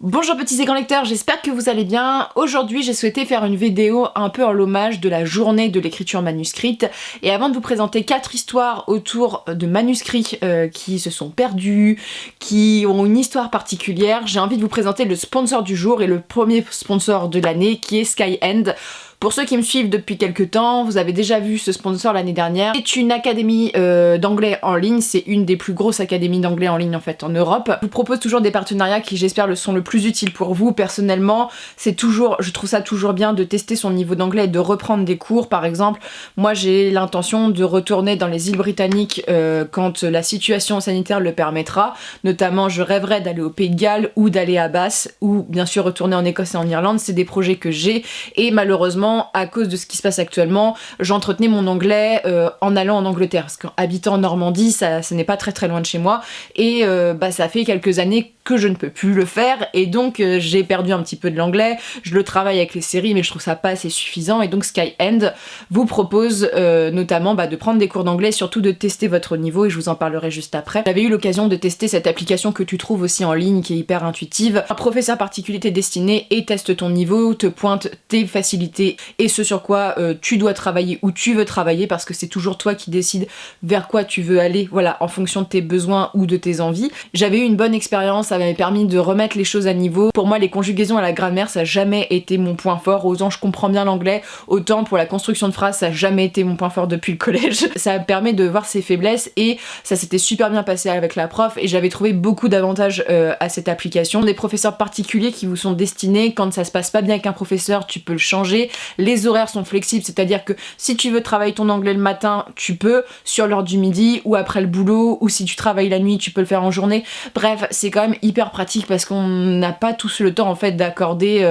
Bonjour petits et grands lecteurs, j'espère que vous allez bien. Aujourd'hui j'ai souhaité faire une vidéo un peu en l'hommage de la journée de l'écriture manuscrite. Et avant de vous présenter 4 histoires autour de manuscrits qui se sont perdus, qui ont une histoire particulière, j'ai envie de vous présenter le sponsor du jour et le premier sponsor de l'année qui est Skyend. Pour ceux qui me suivent depuis quelques temps, vous avez déjà vu ce sponsor l'année dernière. C'est une académie d'anglais en ligne, c'est une des plus grosses académies d'anglais en ligne en fait en Europe. Je vous propose toujours des partenariats qui j'espère sont le plus utiles pour vous. Personnellement, je trouve ça toujours bien de tester son niveau d'anglais et de reprendre des cours. Par exemple, moi j'ai l'intention de retourner dans les îles britanniques quand la situation sanitaire le permettra. Notamment, je rêverais d'aller au Pays de Galles ou d'aller à Bath ou bien sûr retourner en Écosse et en Irlande. C'est des projets que j'ai et malheureusement, à cause de ce qui se passe actuellement, j'entretenais mon anglais en allant en Angleterre, parce qu'habitant en Normandie, ça n'est pas très loin de chez moi, et ça fait quelques années que je ne peux plus le faire, et donc j'ai perdu un petit peu de l'anglais. Je le travaille avec les séries, mais je trouve ça pas assez suffisant, et donc Skyend vous propose notamment de prendre des cours d'anglais, surtout de tester votre niveau, et je vous en parlerai juste après. J'avais eu l'occasion de tester cette application que tu trouves aussi en ligne, qui est hyper intuitive. Un professeur particulier t'est destiné et teste ton niveau, te pointe tes facilités et ce sur quoi tu dois travailler ou tu veux travailler, parce que c'est toujours toi qui décides vers quoi tu veux aller, voilà, en fonction de tes besoins ou de tes envies. J'avais eu une bonne expérience, ça m'avait permis de remettre les choses à niveau. Pour moi, les conjugaisons à la grammaire, ça n'a jamais été mon point fort. Autant je comprends bien l'anglais, autant pour la construction de phrases, ça n'a jamais été mon point fort depuis le collège. Ça me permet de voir ses faiblesses et ça s'était super bien passé avec la prof et j'avais trouvé beaucoup d'avantages à cette application. Des professeurs particuliers qui vous sont destinés, quand ça se passe pas bien avec un professeur, tu peux le changer. Les horaires sont flexibles, c'est-à-dire que si tu veux travailler ton anglais le matin, tu peux, sur l'heure du midi ou après le boulot, ou si tu travailles la nuit, tu peux le faire en journée. Bref, c'est quand même hyper pratique parce qu'on n'a pas tous le temps en fait d'accorder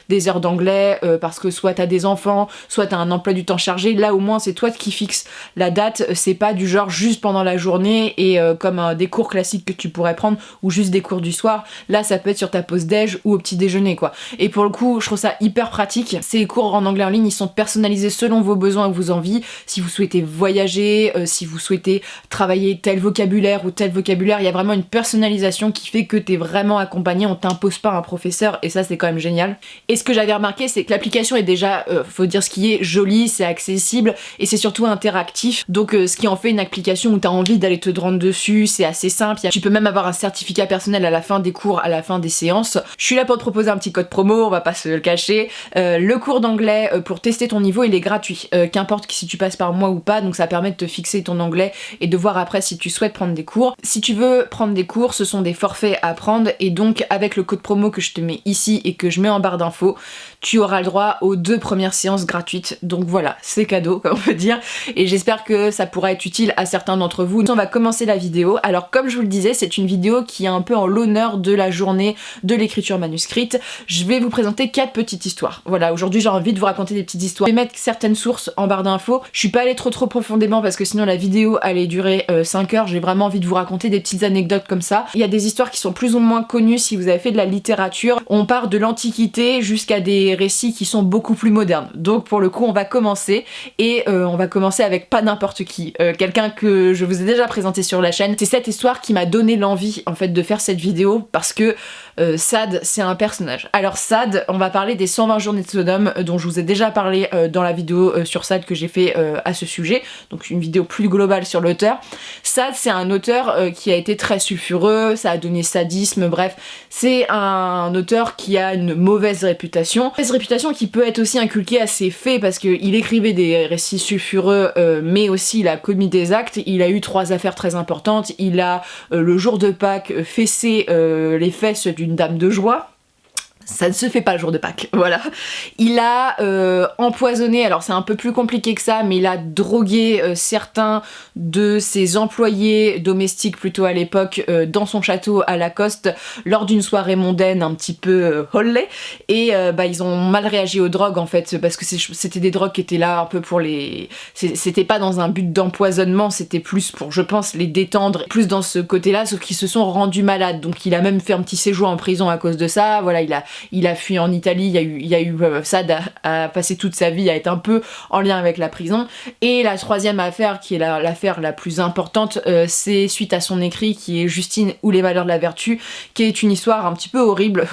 des heures d'anglais parce que soit t'as des enfants, soit t'as un emploi du temps chargé. Là au moins c'est toi qui fixes la date, c'est pas du genre juste pendant la journée et comme des cours classiques que tu pourrais prendre ou juste des cours du soir. Là ça peut être sur ta pause déj ou au petit déjeuner quoi. Et pour le coup je trouve ça hyper pratique. Ces cours en anglais en ligne ils sont personnalisés selon vos besoins et vos envies. Si vous souhaitez voyager, si vous souhaitez travailler tel vocabulaire ou tel vocabulaire, il y a vraiment une personnalisation qui fait que t'es vraiment accompagné, on t'impose pas un professeur et ça c'est quand même génial. Et ce que j'avais remarqué c'est que l'application est déjà, faut dire ce qui est, jolie, c'est accessible et c'est surtout interactif. Donc ce qui en fait une application où t'as envie d'aller te rendre dessus, c'est assez simple. Tu peux même avoir un certificat personnel à la fin des cours, à la fin des séances. Je suis là pour te proposer un petit code promo, on va pas se le cacher. Le cours d'anglais pour tester ton niveau il est gratuit, qu'importe si tu passes par moi ou pas, donc ça permet de te fixer ton anglais et de voir après si tu souhaites prendre des cours. Si tu veux prendre des cours, ce sont des forfaits à prendre et donc avec le code promo que je te mets ici et que je mets en barre d'infos, tu auras le droit aux 2 premières séances gratuites. Donc voilà, c'est cadeau comme on peut dire et j'espère que ça pourra être utile à certains d'entre vous. On va commencer la vidéo. Alors comme je vous le disais, c'est une vidéo qui est un peu en l'honneur de la journée de l'écriture manuscrite. Je vais vous présenter 4 petites histoires. Voilà, aujourd'hui j'ai envie de vous raconter des petites histoires. Je vais mettre certaines sources en barre d'infos. Je suis pas allée trop profondément parce que sinon la vidéo allait durer 5 heures. J'ai vraiment envie de vous raconter des petites anecdotes comme ça. Il y a des histoires qui sont plus ou moins connues si vous avez fait de la littérature. On part de l'Antiquité jusqu'à des récits qui sont beaucoup plus modernes. Donc pour le coup on va commencer et on va commencer avec pas n'importe qui. Quelqu'un que je vous ai déjà présenté sur la chaîne. C'est cette histoire qui m'a donné l'envie en fait de faire cette vidéo parce que Sade c'est un personnage. Alors Sade, on va parler des 120 journées de Sodome dont je vous ai déjà parlé dans la vidéo sur Sade que j'ai fait à ce sujet, donc une vidéo plus globale sur l'auteur. Sade c'est un auteur qui a été très sulfureux, ça a donné sadisme, bref, c'est un auteur qui a une mauvaise réputation qui peut être aussi inculquée à ses faits parce qu'il écrivait des récits sulfureux mais aussi il a commis des actes. Il a eu 3 affaires très importantes, il a le jour de Pâques fessé les fesses d'une dame de joie. Ça ne se fait pas le jour de Pâques, voilà. Il a empoisonné, alors c'est un peu plus compliqué que ça, mais il a drogué certains de ses employés domestiques plutôt à l'époque dans son château à Lacoste lors d'une soirée mondaine un petit peu hollée et ils ont mal réagi aux drogues en fait parce que c'était des drogues qui étaient là un peu pour les... C'était pas dans un but d'empoisonnement, c'était plus pour je pense les détendre, plus dans ce côté là, sauf qu'ils se sont rendus malades donc il a même fait un petit séjour en prison à cause de ça, voilà, il a il a fui en Italie, Sade a passé toute sa vie à être un peu en lien avec la prison. Et la troisième affaire, qui est l'affaire la plus importante, c'est suite à son écrit qui est Justine ou les valeurs de la vertu, qui est une histoire un petit peu horrible,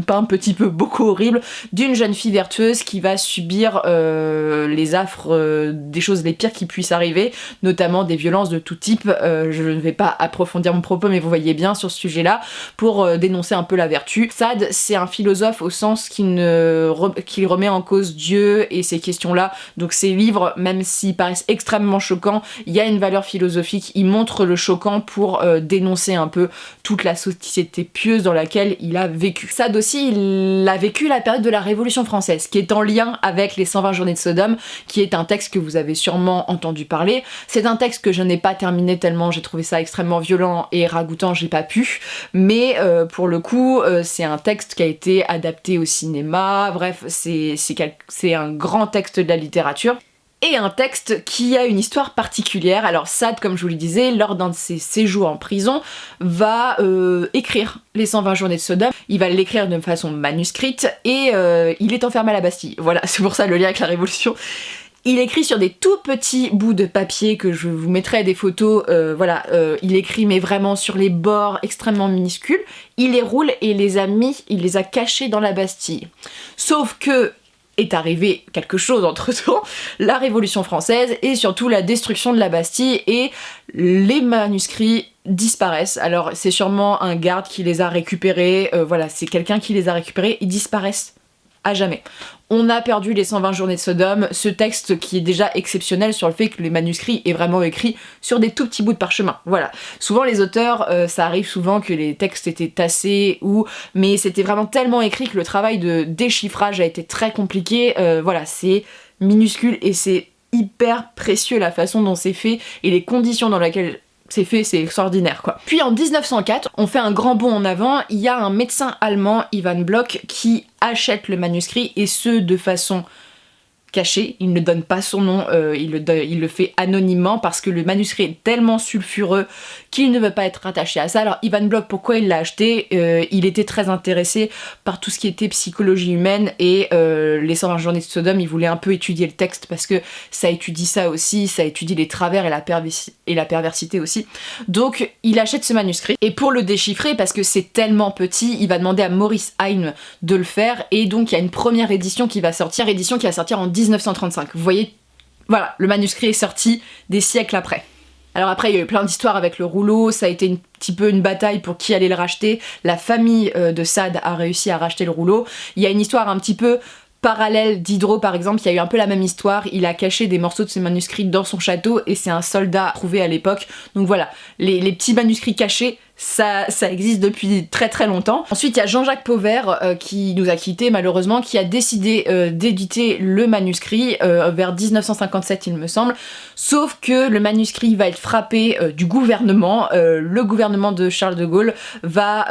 pas un petit peu, beaucoup horrible, d'une jeune fille vertueuse qui va subir les affres, des choses les pires qui puissent arriver, notamment des violences de tout type. Je ne vais pas approfondir mon propos, mais vous voyez bien sur ce sujet-là, pour dénoncer un peu la vertu. Sade, c'est un philosophe au sens qu'il remet en cause Dieu et ces questions-là. Donc ses livres, même s'ils paraissent extrêmement choquants, il y a une valeur philosophique, il montre le choquant pour dénoncer un peu toute la société pieuse dans laquelle il a vécu. Sade aussi, il a vécu la période de la Révolution française, qui est en lien avec les 120 journées de Sodome, qui est un texte que vous avez sûrement entendu parler. C'est un texte que je n'ai pas terminé tellement j'ai trouvé ça extrêmement violent et ragoûtant, j'ai pas pu, mais pour le coup, c'est un texte qui a été adapté au cinéma, bref, c'est un grand texte de la littérature. Et un texte qui a une histoire particulière. Alors Sade, comme je vous le disais, lors d'un de ses séjours en prison, va écrire les 120 journées de Sodome. Il va l'écrire de façon manuscrite et il est enfermé à la Bastille. Voilà, c'est pour ça le lien avec la Révolution. Il écrit sur des tout petits bouts de papier que je vous mettrai des photos, il écrit mais vraiment sur les bords extrêmement minuscules. Il les roule et il les a cachés dans la Bastille. Sauf que est arrivé quelque chose entre-temps, la Révolution française et surtout la destruction de la Bastille, et les manuscrits disparaissent. Alors c'est sûrement un garde qui les a récupérés, c'est quelqu'un qui les a récupérés, ils disparaissent à jamais. On a perdu les 120 journées de Sodome, ce texte qui est déjà exceptionnel sur le fait que les manuscrits est vraiment écrit sur des tout petits bouts de parchemin. Voilà. Souvent les auteurs, ça arrive souvent que les textes étaient tassés mais c'était vraiment tellement écrit que le travail de déchiffrage a été très compliqué. C'est minuscule et c'est hyper précieux la façon dont c'est fait et les conditions dans lesquelles c'est fait, c'est extraordinaire quoi. Puis en 1904, on fait un grand bond en avant, il y a un médecin allemand, Ivan Bloch, qui achète le manuscrit, et ce de façon caché, il ne donne pas son nom, il le fait anonymement parce que le manuscrit est tellement sulfureux qu'il ne veut pas être rattaché à ça. Alors Ivan Bloch, pourquoi il l'a acheté? Il était très intéressé par tout ce qui était psychologie humaine et les 120 journées de Sodome, il voulait un peu étudier le texte parce que ça étudie ça aussi, ça étudie les travers et la perversité aussi. Donc il achète ce manuscrit et pour le déchiffrer, parce que c'est tellement petit, il va demander à Maurice Heine de le faire, et donc il y a une première édition qui va sortir en 1935. Vous voyez, voilà, le manuscrit est sorti des siècles après. Alors après, il y a eu plein d'histoires avec le rouleau, ça a été un petit peu une bataille pour qui allait le racheter. La famille de Sade a réussi à racheter le rouleau. Il y a une histoire un petit peu parallèle d'Hydro par exemple, il y a eu un peu la même histoire, il a caché des morceaux de ses manuscrits dans son château et c'est un soldat trouvé à l'époque. Donc voilà, les petits manuscrits cachés, ça existe depuis très très longtemps. Ensuite il y a Jean-Jacques Pauvert qui nous a quittés malheureusement, qui a décidé d'éditer le manuscrit vers 1957 il me semble, sauf que le manuscrit va être frappé du gouvernement, le gouvernement de Charles de Gaulle va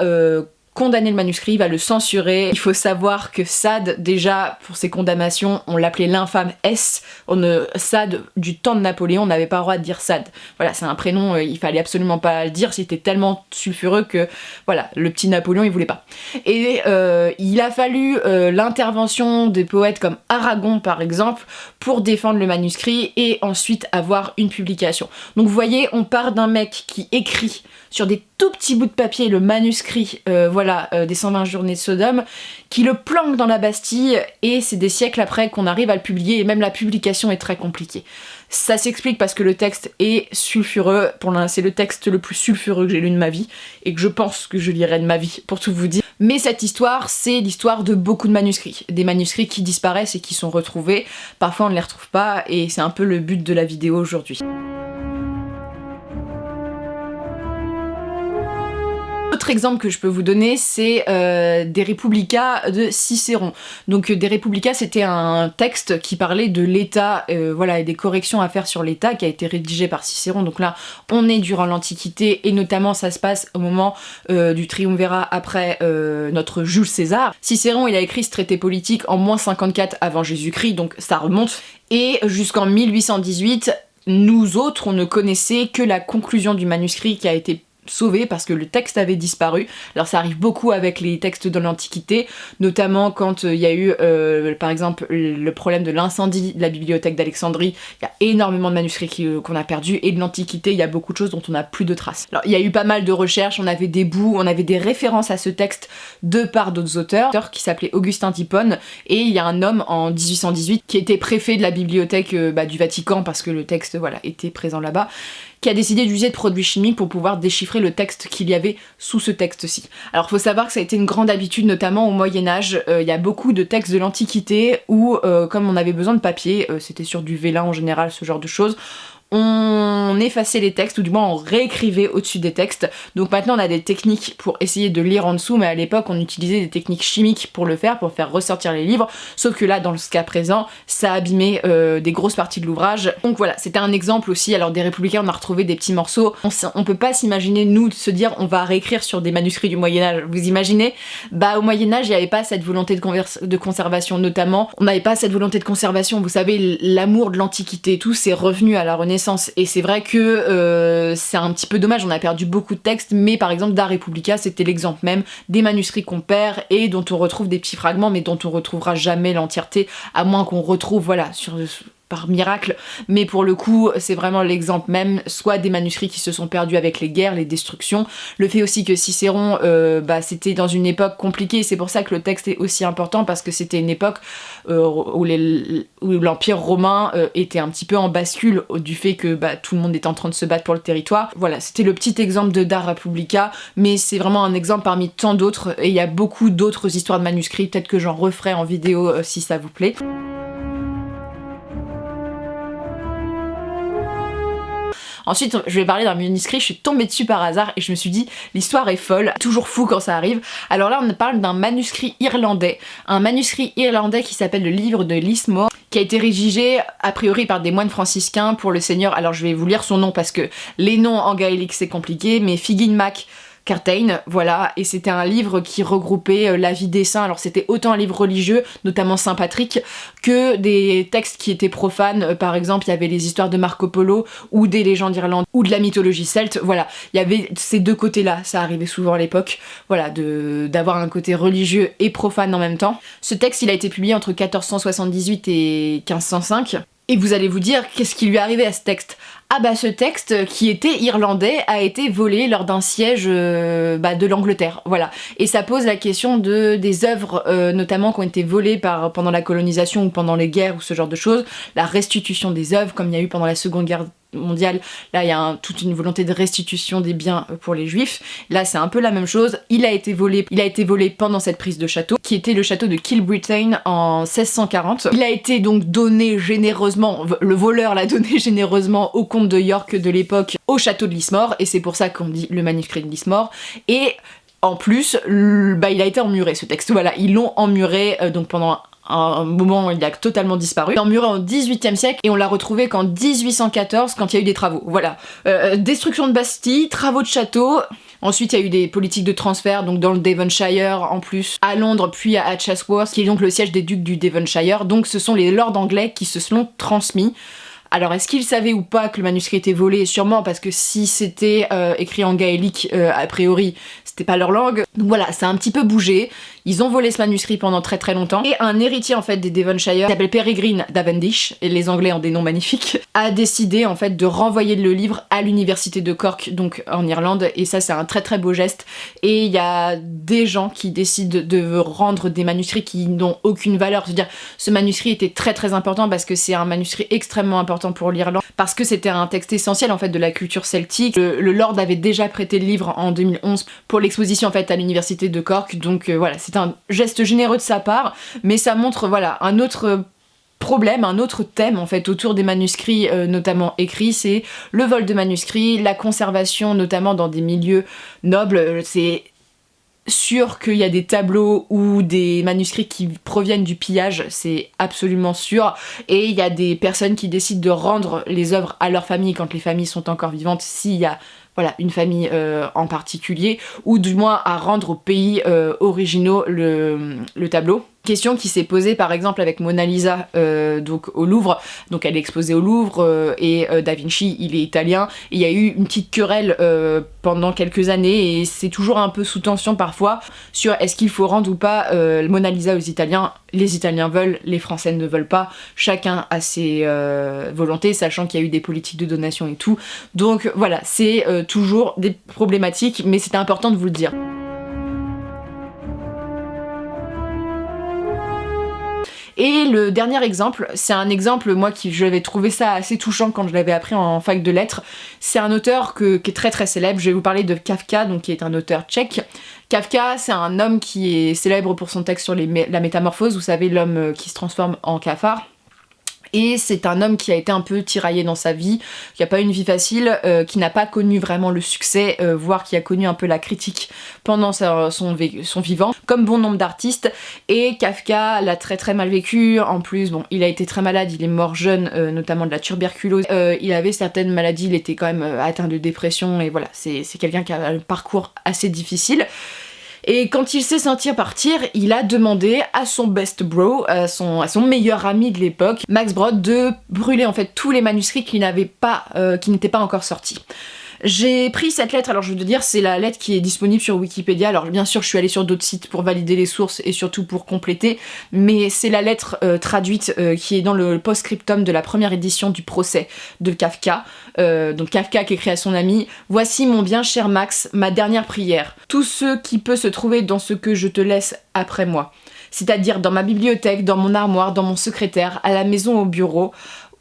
condamner le manuscrit, va le censurer. Il faut savoir que Sade, déjà, pour ses condamnations, on l'appelait l'infâme S. Sade, du temps de Napoléon, on n'avait pas le droit de dire Sade. Voilà, c'est un prénom, il fallait absolument pas le dire, c'était tellement sulfureux que, voilà, le petit Napoléon, il voulait pas. Et il a fallu l'intervention des poètes comme Aragon, par exemple, pour défendre le manuscrit et ensuite avoir une publication. Donc vous voyez, on part d'un mec qui écrit sur des tout petits bouts de papier le manuscrit des 120 journées de Sodome, qui le planque dans la Bastille, et c'est des siècles après qu'on arrive à le publier, et même la publication est très compliquée. Ça s'explique parce que le texte est sulfureux, c'est le texte le plus sulfureux que j'ai lu de ma vie, et que je pense que je lirai de ma vie, pour tout vous dire. Mais cette histoire, c'est l'histoire de beaucoup de manuscrits. Des manuscrits qui disparaissent et qui sont retrouvés, parfois on ne les retrouve pas, et c'est un peu le but de la vidéo aujourd'hui. Autre exemple que je peux vous donner, c'est De Republica de Cicéron. Donc De Republica, c'était un texte qui parlait de l'État, et des corrections à faire sur l'État, qui a été rédigé par Cicéron. Donc là, on est durant l'Antiquité, et notamment ça se passe au moment du triumvirat après notre Jules César. Cicéron, il a écrit ce traité politique en -54 avant Jésus-Christ, donc ça remonte. Et jusqu'en 1818, nous autres, on ne connaissait que la conclusion du manuscrit qui a été sauvé parce que le texte avait disparu. Alors ça arrive beaucoup avec les textes de l'Antiquité, notamment quand il y a eu par exemple le problème de l'incendie de la bibliothèque d'Alexandrie. Il y a énormément de manuscrits qu'on a perdus, et de l'Antiquité il y a beaucoup de choses dont on n'a plus de traces. Alors il y a eu pas mal de recherches, on avait des bouts, on avait des références à ce texte de part d'autres auteurs qui s'appelait Augustin d'Hippone, et il y a un homme en 1818 qui était préfet de la bibliothèque du Vatican, parce que le texte voilà était présent là-bas, qui a décidé d'user de produits chimiques pour pouvoir déchiffrer le texte qu'il y avait sous ce texte-ci. Alors faut savoir que ça a été une grande habitude, notamment au Moyen-Âge. Il y a beaucoup de textes de l'Antiquité où, comme on avait besoin de papier, c'était sur du vélin en général, ce genre de choses, on effaçait les textes, ou du moins on réécrivait au-dessus des textes. Donc maintenant on a des techniques pour essayer de lire en dessous, mais à l'époque on utilisait des techniques chimiques pour le faire, pour faire ressortir les livres, sauf que là dans ce cas présent ça abîmait des grosses parties de l'ouvrage. Donc voilà, c'était un exemple aussi. Alors des républicains, on a retrouvé des petits morceaux, on peut pas s'imaginer nous de se dire on va réécrire sur des manuscrits du Moyen-Âge, vous imaginez? Bah au Moyen-Âge il n'y avait pas cette volonté de conservation, notamment on n'avait pas cette volonté de conservation, vous savez, l'amour de l'Antiquité et tout c'est revenu à la Renaissance. Et c'est vrai que c'est un petit peu dommage, on a perdu beaucoup de textes, mais par exemple Da Republica c'était l'exemple même des manuscrits qu'on perd et dont on retrouve des petits fragments, mais dont on retrouvera jamais l'entièreté, à moins qu'on retrouve voilà par miracle, mais pour le coup c'est vraiment l'exemple même, soit des manuscrits qui se sont perdus avec les guerres, les destructions, le fait aussi que Cicéron c'était dans une époque compliquée, c'est pour ça que le texte est aussi important, parce que c'était une époque où l'Empire romain était un petit peu en bascule du fait que tout le monde était en train de se battre pour le territoire. Voilà, c'était le petit exemple de Da Republica, mais c'est vraiment un exemple parmi tant d'autres, et il y a beaucoup d'autres histoires de manuscrits, peut-être que j'en referai en vidéo si ça vous plaît. Ensuite, je vais parler d'un manuscrit, je suis tombée dessus par hasard et je me suis dit, l'histoire est folle, toujours fou quand ça arrive. Alors là, on parle d'un manuscrit irlandais, qui s'appelle le livre de Lismore, qui a été rédigé a priori par des moines franciscains pour le Seigneur. Alors je vais vous lire son nom parce que les noms en gaélique c'est compliqué, mais Figin Mac Cartain, voilà, et c'était un livre qui regroupait la vie des saints. Alors c'était autant un livre religieux, notamment Saint Patrick, que des textes qui étaient profanes. Par exemple, il y avait les histoires de Marco Polo, ou des légendes irlandaises, ou de la mythologie celte. Voilà, il y avait ces deux côtés-là, ça arrivait souvent à l'époque, voilà, d'avoir un côté religieux et profane en même temps. Ce texte, il a été publié entre 1478 et 1505. Et vous allez vous dire, qu'est-ce qui lui est arrivé à ce texte? Ah bah ce texte, qui était irlandais, a été volé lors d'un siège de l'Angleterre, voilà. Et ça pose la question des œuvres, notamment qui ont été volées pendant la colonisation ou pendant les guerres ou ce genre de choses, la restitution des œuvres, comme il y a eu pendant la Seconde Guerre mondiale. Là il y a toute une volonté de restitution des biens pour les juifs. Là c'est un peu la même chose, il a été volé pendant cette prise de château, qui était le château de Kilbritain en 1640. Il a été donc donné généreusement, le voleur l'a donné généreusement au comte de York de l'époque, au château de Lismore, et c'est pour ça qu'on dit le manuscrit de Lismore. Et en plus, il a été emmuré ce texte, voilà, ils l'ont emmuré donc pendant un moment il a totalement disparu. Il est emmuré au XVIIIe siècle et on l'a retrouvé qu'en 1814 quand il y a eu des travaux. Voilà. Destruction de Bastille, travaux de château. Ensuite il y a eu des politiques de transfert, donc dans le Devonshire en plus, à Londres puis à Chatsworth, qui est donc le siège des ducs du Devonshire. Donc ce sont les lords anglais qui se sont transmis. Alors est-ce qu'ils savaient ou pas que le manuscrit était volé? Sûrement, parce que si c'était écrit en gaélique, a priori c'était pas leur langue. Donc voilà, ça a un petit peu bougé. Ils ont volé ce manuscrit pendant très très longtemps. Et un héritier en fait des Devonshire, qui s'appelle Peregrine Davendish, et les Anglais ont des noms magnifiques, a décidé en fait de renvoyer le livre à l'université de Cork, donc en Irlande, et ça c'est un très très beau geste. Et il y a des gens qui décident de rendre des manuscrits qui n'ont aucune valeur. C'est-à-dire, ce manuscrit était très très important parce que c'est un manuscrit extrêmement important pour l'Irlande, parce que c'était un texte essentiel en fait de la culture celtique. Le Lord avait déjà prêté le livre en 2011 pour l'exposition en fait à l'université de Cork, donc voilà, c'est un geste généreux de sa part, mais ça montre voilà un autre problème, un autre thème en fait autour des manuscrits notamment écrits, c'est le vol de manuscrits, la conservation notamment dans des milieux nobles. C'est sûr qu'il y a des tableaux ou des manuscrits qui proviennent du pillage, c'est absolument sûr, et il y a des personnes qui décident de rendre les œuvres à leur famille quand les familles sont encore vivantes, s'il y a voilà, une famille en particulier, ou du moins à rendre aux pays originaux le tableau. Question qui s'est posée par exemple avec Mona Lisa donc au Louvre, donc elle est exposée au Louvre et Da Vinci il est italien, et il y a eu une petite querelle pendant quelques années et c'est toujours un peu sous tension parfois sur est-ce qu'il faut rendre ou pas Mona Lisa aux Italiens. Les Italiens veulent, les Français ne veulent pas, chacun a ses volontés, sachant qu'il y a eu des politiques de donation et tout, donc voilà, c'est toujours des problématiques, mais c'était important de vous le dire. Et le dernier exemple, c'est un exemple, moi, j'avais trouvé ça assez touchant quand je l'avais appris en fac de lettres. C'est un auteur qui est très très célèbre. Je vais vous parler de Kafka, donc qui est un auteur tchèque. Kafka, c'est un homme qui est célèbre pour son texte sur la métamorphose, vous savez, l'homme qui se transforme en cafard. Et c'est un homme qui a été un peu tiraillé dans sa vie, qui n'a pas eu une vie facile, qui n'a pas connu vraiment le succès, voire qui a connu un peu la critique pendant son vivant, comme bon nombre d'artistes. Et Kafka l'a très très mal vécu. En plus, bon, il a été très malade, il est mort jeune, notamment de la tuberculose. Il avait certaines maladies, il était quand même atteint de dépression, et voilà, c'est quelqu'un qui a un parcours assez difficile. Et quand il s'est senti partir, il a demandé à son best bro, à son meilleur ami de l'époque, Max Brod, de brûler en fait tous les manuscrits qui n'étaient pas encore sortis. J'ai pris cette lettre, alors je veux dire, c'est la lettre qui est disponible sur Wikipédia. Alors bien sûr, je suis allée sur d'autres sites pour valider les sources et surtout pour compléter, mais c'est la lettre traduite qui est dans le post-scriptum de la première édition du procès de Kafka. Donc Kafka qui écrit à son ami: « Voici mon bien cher Max, ma dernière prière. Tout ce qui peut se trouver dans ce que je te laisse après moi. C'est-à-dire dans ma bibliothèque, dans mon armoire, dans mon secrétaire, à la maison, au bureau,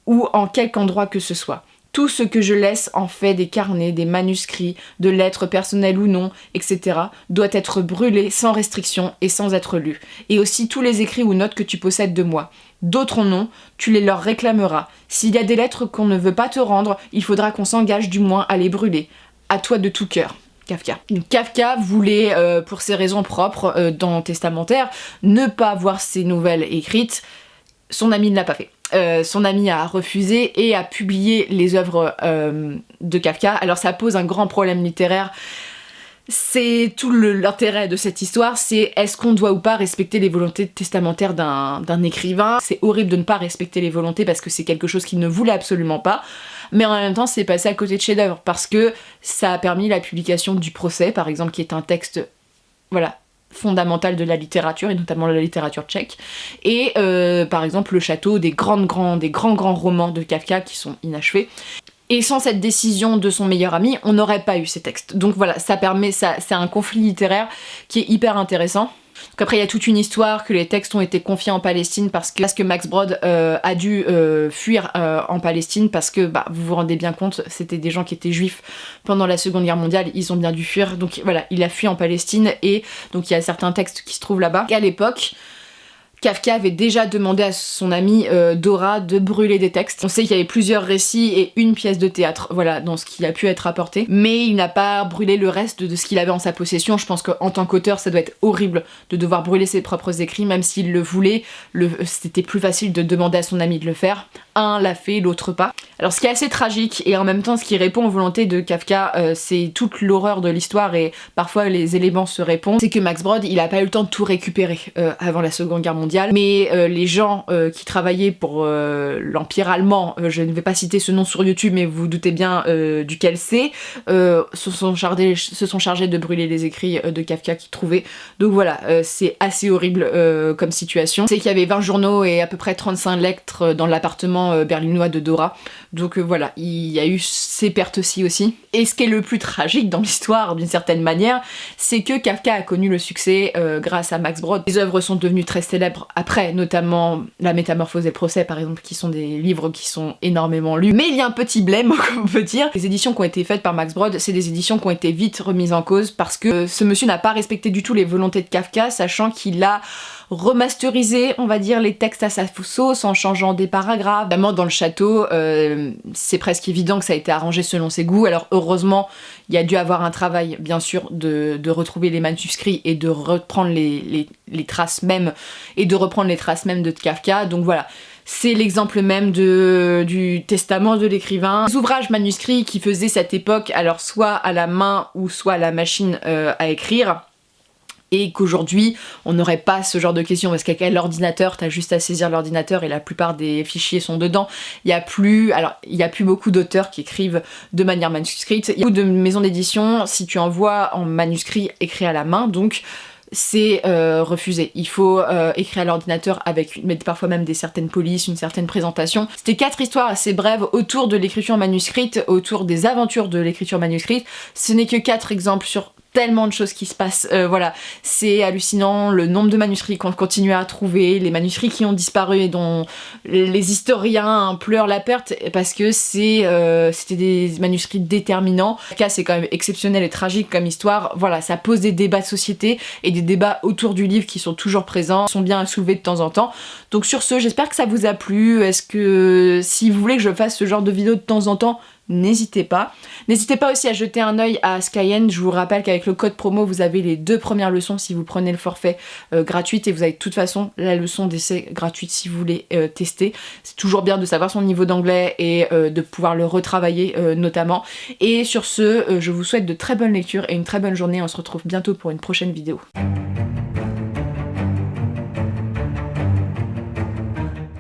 ou en quelque endroit que ce soit. Tout ce que je laisse en fait des carnets, des manuscrits, de lettres personnelles ou non, etc., doit être brûlé sans restriction et sans être lu. Et aussi tous les écrits ou notes que tu possèdes de moi. D'autres non, tu les leur réclameras. S'il y a des lettres qu'on ne veut pas te rendre, il faudra qu'on s'engage du moins à les brûler. À toi de tout cœur. » Kafka. Kafka voulait, pour ses raisons propres, dans Testamentaire, ne pas voir ses nouvelles écrites. Son ami ne l'a pas fait. Son ami a refusé et a publié les œuvres de Kafka. Alors ça pose un grand problème littéraire. C'est tout l'intérêt de cette histoire, c'est est-ce qu'on doit ou pas respecter les volontés testamentaires d'un écrivain. C'est horrible de ne pas respecter les volontés parce que c'est quelque chose qu'il ne voulait absolument pas, mais en même temps c'est passé à côté de chef-d'œuvre parce que ça a permis la publication du procès, par exemple, qui est un texte, voilà, fondamentale de la littérature, et notamment de la littérature tchèque, et par exemple Le Château, des grands romans de Kafka qui sont inachevés. Et sans cette décision de son meilleur ami, on n'aurait pas eu ces textes. Donc voilà, c'est un conflit littéraire qui est hyper intéressant. Donc après il y a toute une histoire que les textes ont été confiés en Palestine parce que Max Brod a dû fuir en Palestine parce que, vous vous rendez bien compte, c'était des gens qui étaient juifs pendant la Seconde Guerre mondiale, ils ont bien dû fuir, donc voilà, il a fui en Palestine et donc il y a certains textes qui se trouvent là-bas. Et à l'époque, Kafka avait déjà demandé à son amie Dora de brûler des textes. On sait qu'il y avait plusieurs récits et une pièce de théâtre, voilà, dans ce qui a pu être rapporté. Mais il n'a pas brûlé le reste de ce qu'il avait en sa possession. Je pense qu'en tant qu'auteur, ça doit être horrible de devoir brûler ses propres écrits, même s'il le voulait. C'était plus facile de demander à son ami de le faire. Un l'a fait, l'autre pas. Alors ce qui est assez tragique, et en même temps ce qui répond aux volontés de Kafka, c'est toute l'horreur de l'histoire, et parfois les éléments se répondent, c'est que Max Brod, il a pas eu le temps de tout récupérer avant la Seconde Guerre mondiale, mais les gens qui travaillaient pour l'Empire allemand, je ne vais pas citer ce nom sur YouTube, mais vous vous doutez bien duquel c'est, se sont chargés de brûler les écrits de Kafka qu'ils trouvaient. Donc voilà, c'est assez horrible comme situation. C'est qu'il y avait 20 journaux et à peu près 35 lettres dans l'appartement berlinois de Dora. Donc voilà, il y a eu ces pertes-ci aussi. Et ce qui est le plus tragique dans l'histoire, d'une certaine manière, c'est que Kafka a connu le succès grâce à Max Brod. Les œuvres sont devenues très célèbres après, notamment La Métamorphose et le Procès, par exemple, qui sont des livres qui sont énormément lus. Mais il y a un petit blême, comme on peut dire. Les éditions qui ont été faites par Max Brod, c'est des éditions qui ont été vite remises en cause parce que ce monsieur n'a pas respecté du tout les volontés de Kafka, sachant qu'il a remasterisé, on va dire, les textes à sa sauce en changeant des paragraphes. Évidemment, dans Le Château, c'est presque évident que ça a été arrangé selon ses goûts. Alors heureusement, il y a dû avoir un travail, bien sûr, de retrouver les manuscrits et de reprendre les traces mêmes, et de reprendre les traces mêmes de Kafka. Donc voilà. C'est l'exemple même du testament de l'écrivain. Les ouvrages manuscrits qui faisaient cette époque, alors soit à la main ou soit à la machine à écrire, et qu'aujourd'hui on n'aurait pas ce genre de questions parce qu'avec l'ordinateur t'as juste à saisir l'ordinateur et la plupart des fichiers sont dedans. Il y a plus beaucoup d'auteurs qui écrivent de manière manuscrite. Il y a beaucoup de maisons d'édition, si tu envoies en manuscrit écrit à la main, donc c'est refusé. Il faut écrire à l'ordinateur avec parfois même certaines polices, une certaine présentation. C'était 4 histoires assez brèves autour de l'écriture manuscrite, autour des aventures de l'écriture manuscrite. Ce n'est que 4 exemples sur tellement de choses qui se passent, voilà, c'est hallucinant le nombre de manuscrits qu'on continue à trouver, les manuscrits qui ont disparu et dont les historiens pleurent la perte parce que c'était des manuscrits déterminants. Le cas c'est quand même exceptionnel et tragique comme histoire, voilà, ça pose des débats de société et des débats autour du livre qui sont toujours présents, sont bien à soulever de temps en temps. Donc sur ce, j'espère que ça vous a plu. Est-ce que si vous voulez que je fasse ce genre de vidéo de temps en temps, n'hésitez pas. N'hésitez pas aussi à jeter un œil à Skyend. Je vous rappelle qu'avec le code promo, vous avez les 2 premières leçons si vous prenez le forfait gratuite, et vous avez de toute façon la leçon d'essai gratuite si vous voulez tester. C'est toujours bien de savoir son niveau d'anglais et de pouvoir le retravailler notamment. Et sur ce, je vous souhaite de très bonnes lectures et une très bonne journée. On se retrouve bientôt pour une prochaine vidéo.